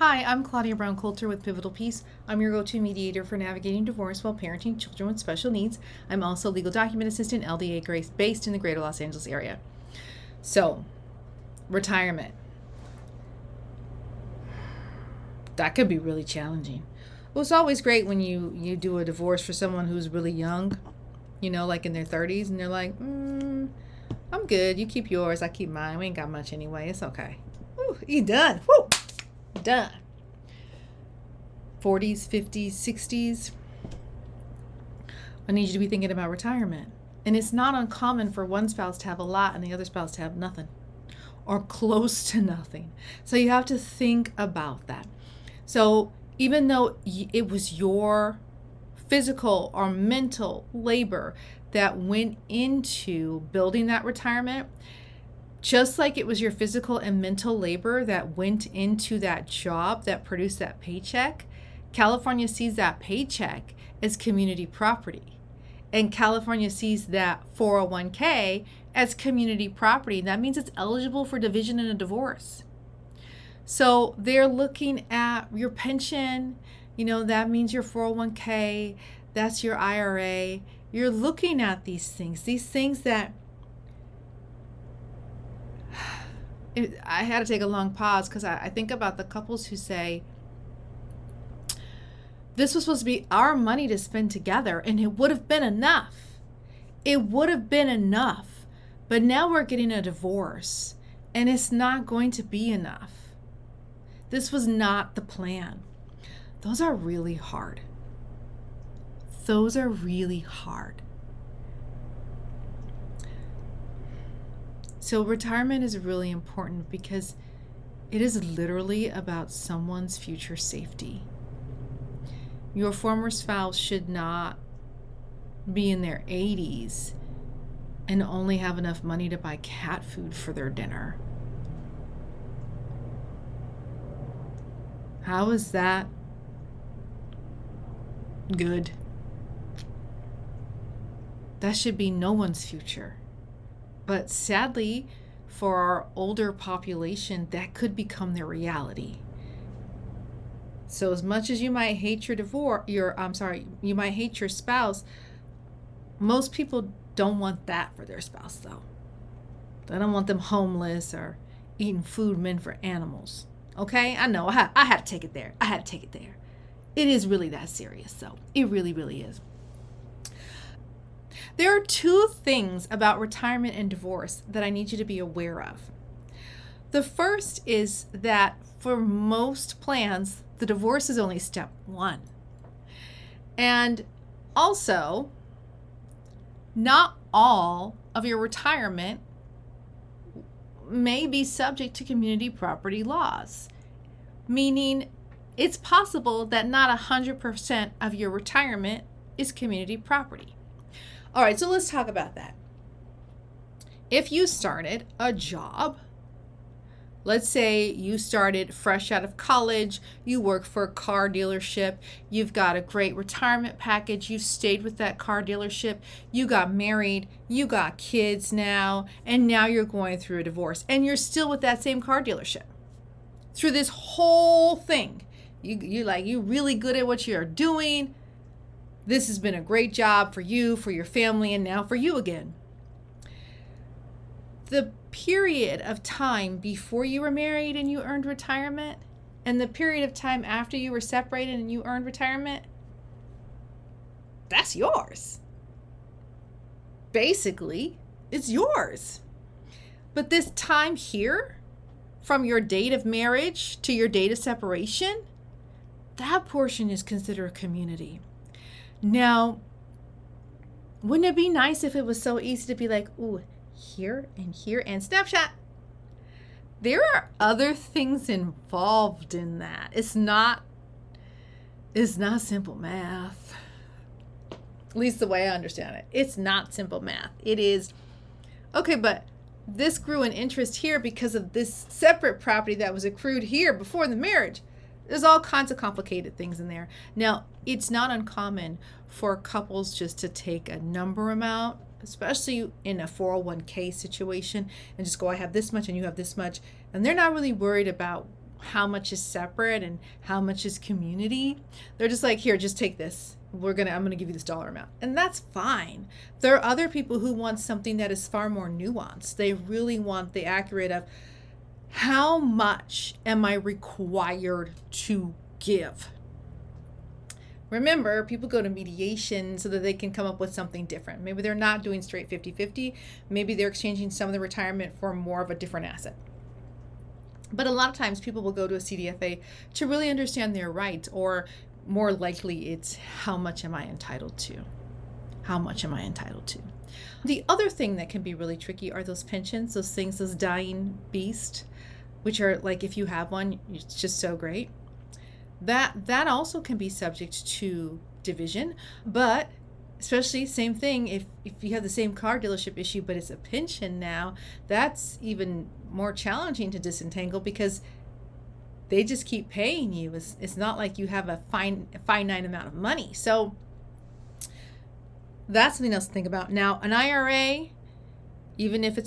Hi, I'm Claudia Brown Coulter with Pivotal Peace. I'm your go-to mediator for navigating divorce while parenting children with special needs. I'm also a legal document assistant, LDA Grace, based in the greater Los Angeles area. So, retirement. That could be really challenging. Well, it's always great when you do a divorce for someone who's really young, like in their 30s, and they're like, I'm good. You keep yours, I keep mine. We ain't got much anyway. It's okay. Woo, you done. Woo! Done. 40s, 50s, 60s. I need you to be thinking about retirement. And it's not uncommon for one spouse to have a lot and the other spouse to have nothing or close to nothing. So you have to think about that. So even though it was your physical or mental labor that went into building that retirement, just like it was your physical and mental labor that went into that job that produced that paycheck, California sees that paycheck as community property. And California sees that 401k as community property. That means it's eligible for division in a divorce. So they're looking at your pension, that means your 401k, that's your IRA. You're looking at these things that I had to take a long pause because I think about the couples who say, this was supposed to be our money to spend together and it would have been enough. It would have been enough. But now we're getting a divorce and it's not going to be enough. This was not the plan. Those are really hard. Those are really hard. So retirement is really important because it is literally about someone's future safety. Your former spouse should not be in their 80s and only have enough money to buy cat food for their dinner. How is that good? That should be no one's future. But sadly, for our older population, that could become their reality. So as much as you might hate you might hate your spouse, most people don't want that for their spouse though. They don't want them homeless or eating food meant for animals. Okay? I know, I had to take it there. It is really that serious though. It really, really is. There are two things about retirement and divorce that I need you to be aware of. The first is that for most plans, the divorce is only step one. And also, not all of your retirement may be subject to community property laws, meaning it's possible that not 100% of your retirement is community property. All right, so let's talk about that. If you started a job, let's say you started fresh out of college, you work for a car dealership, you've got a great retirement package, you stayed with that car dealership, you got married, you got kids now, and now you're going through a divorce, and you're still with that same car dealership. Through this whole thing, you're really good at what you're doing. This has been a great job for you, for your family, and now for you again. The period of time before you were married and you earned retirement, and the period of time after you were separated and you earned retirement, that's yours. Basically, it's yours. But this time here, from your date of marriage to your date of separation, that portion is considered a community. Now, wouldn't it be nice if it was so easy to be like, ooh, here and snapshot? There are other things involved in that. It's not simple math. At least the way I understand it. It's not simple math. It is, okay, but this grew in interest here because of this separate property that was accrued here before the marriage. There's all kinds of complicated things in there. Now, it's not uncommon for couples just to take a number amount, especially in a 401k situation, and just go, I have this much and you have this much. And they're not really worried about how much is separate and how much is community. They're just like, here, just take this. I'm gonna give you this dollar amount. And that's fine. There are other people who want something that is far more nuanced. They really want the accurate of how much am I required to give? Remember, people go to mediation so that they can come up with something different. Maybe they're not doing straight 50-50. Maybe they're exchanging some of the retirement for more of a different asset. But a lot of times people will go to a CDFA to really understand their rights, or more likely it's how much am I entitled to? How much am I entitled to? The other thing that can be really tricky are those pensions, those things, those dying beasts, which are like, if you have one, it's just so great. That also can be subject to division, but especially same thing if you have the same car dealership issue, but it's a pension now, that's even more challenging to disentangle because they just keep paying you. It's not like you have a finite amount of money. So that's something else to think about. Now, an IRA, even if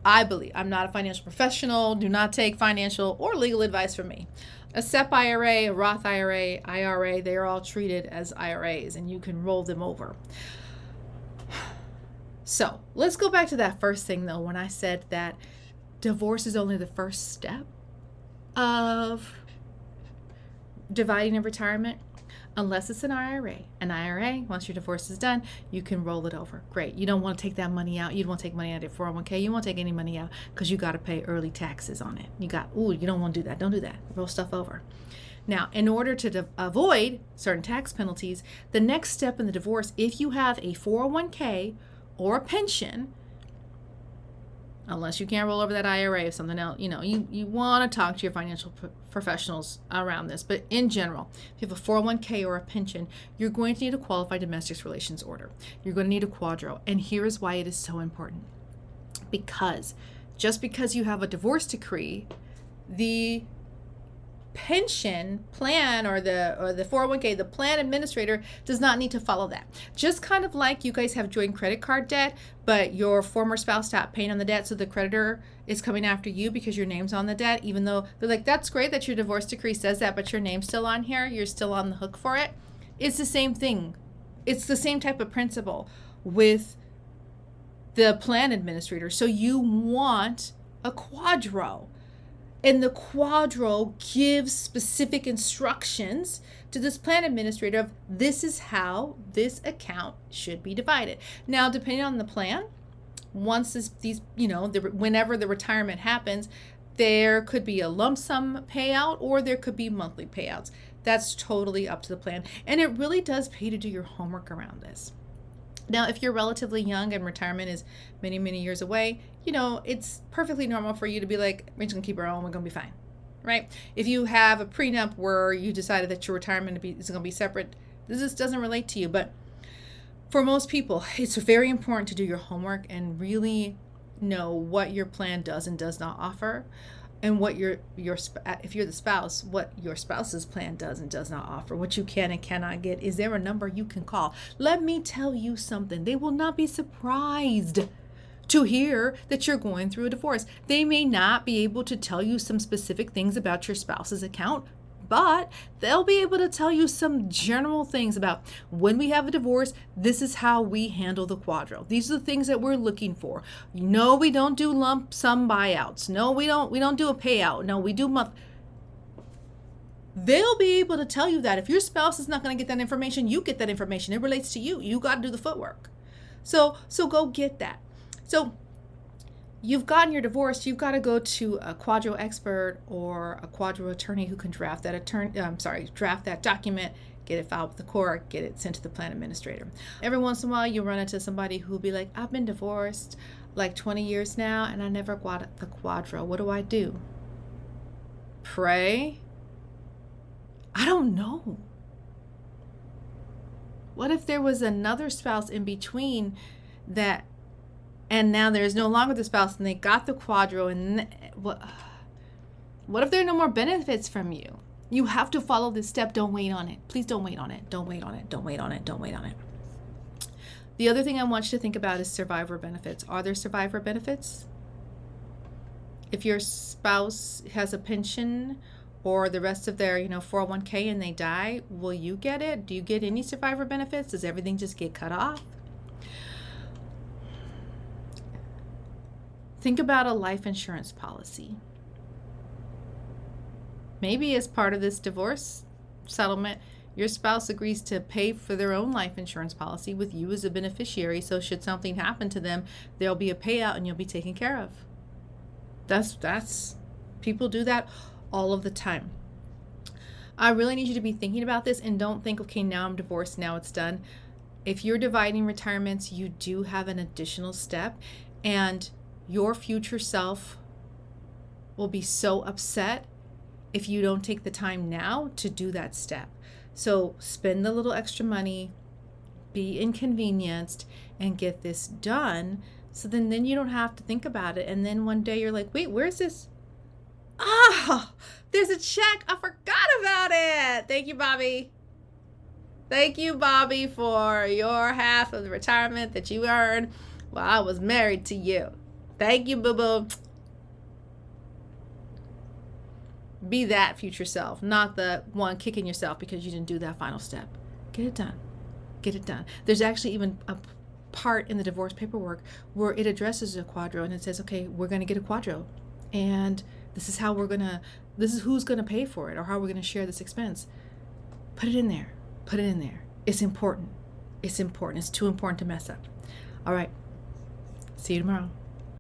I believe, I'm not a financial professional, do not take financial or legal advice from me. A SEP IRA, a Roth IRA, they are all treated as IRAs and you can roll them over. So let's go back to that first thing though, when I said that divorce is only the first step of dividing a retirement. Unless it's an IRA. An IRA, once your divorce is done, you can roll it over. Great. You don't want to take that money out. You don't want to take money out of your 401k. You won't take any money out because you got to pay early taxes on it. You don't want to do that. Don't do that. Roll stuff over. Now, in order to avoid certain tax penalties, the next step in the divorce, if you have a 401k or a pension, unless you can't roll over that IRA or something else, you want to talk to your financial professionals around this. But in general, if you have a 401k or a pension, you're going to need a qualified domestic relations order. You're going to need a QDRO. And here is why it is so important. Because just because you have a divorce decree, the pension plan or the 401k, the plan administrator does not need to follow that. Just kind of like you guys have joint credit card debt, but your former spouse stopped paying on the debt, so the creditor is coming after you because your name's on the debt, even though they're like, that's great that your divorce decree says that, but your name's still on here, you're still on the hook for it. It's the same thing. It's the same type of principle with the plan administrator. So you want a QDRO. And the QDRO gives specific instructions to this plan administrator of this is how this account should be divided. Now, depending on the plan, once whenever the retirement happens, there could be a lump sum payout or there could be monthly payouts. That's totally up to the plan. And it really does pay to do your homework around this. Now, if you're relatively young and retirement is many, many years away, it's perfectly normal for you to be like, we're just going to keep our own, we're going to be fine, right? If you have a prenup where you decided that your retirement is going to be separate, this doesn't relate to you. But for most people, it's very important to do your homework and really know what your plan does and does not offer, and what if you're the spouse, what your spouse's plan does and does not offer, what you can and cannot get. Is there a number you can call? Let me tell you something. They will not be surprised to hear that you're going through a divorce. They may not be able to tell you some specific things about your spouse's account, but they'll be able to tell you some general things about when we have a divorce, this is how we handle the QDRO. These are the things that we're looking for. No, we don't do lump sum buyouts. No, we don't do a payout. No, we do month. They'll be able to tell you that. If your spouse is not going to get that information, you get that information. It relates to you. You got to do the footwork. So go get that. So you've gotten your divorce, you've got to go to a QDRO expert or a QDRO attorney who can draft that document, get it filed with the court, get it sent to the plan administrator. Every once in a while, you run into somebody who'll be like, I've been divorced like 20 years now, and I never got the QDRO. What do I do? Pray? I don't know. What if there was another spouse in between that, and now there's no longer the spouse and they got the QDRO, and what if there are no more benefits from you? You have to follow this step. Don't wait on it. Please don't wait on it. Don't wait on it. Don't wait on it. Don't wait on it. The other thing I want you to think about is survivor benefits. Are there survivor benefits? If your spouse has a pension or the rest of their 401k and they die, will you get it? Do you get any survivor benefits? Does everything just get cut off? Think about a life insurance policy. Maybe as part of this divorce settlement, your spouse agrees to pay for their own life insurance policy with you as a beneficiary, so should something happen to them, there'll be a payout and you'll be taken care of. That's people do that all of the time. I really need you to be thinking about this and don't think, okay, now I'm divorced, now it's done. If you're dividing retirements, you do have an additional step, and your future self will be so upset if you don't take the time now to do that step. So spend the little extra money, be inconvenienced, and get this done. So then you don't have to think about it. And then one day you're like, wait, where's this? Oh, there's a check. I forgot about it. Thank you, Bobby. Thank you, Bobby, for your half of the retirement that you earned while I was married to you. Thank you, boo-boo. Be that future self, not the one kicking yourself because you didn't do that final step. Get it done. Get it done. There's actually even a part in the divorce paperwork where it addresses a QDRO, and it says, okay, we're going to get a QDRO, and this is who's going to pay for it, or how we're going to share this expense. Put it in there. Put it in there. It's important. It's important. It's too important to mess up. All right. See you tomorrow.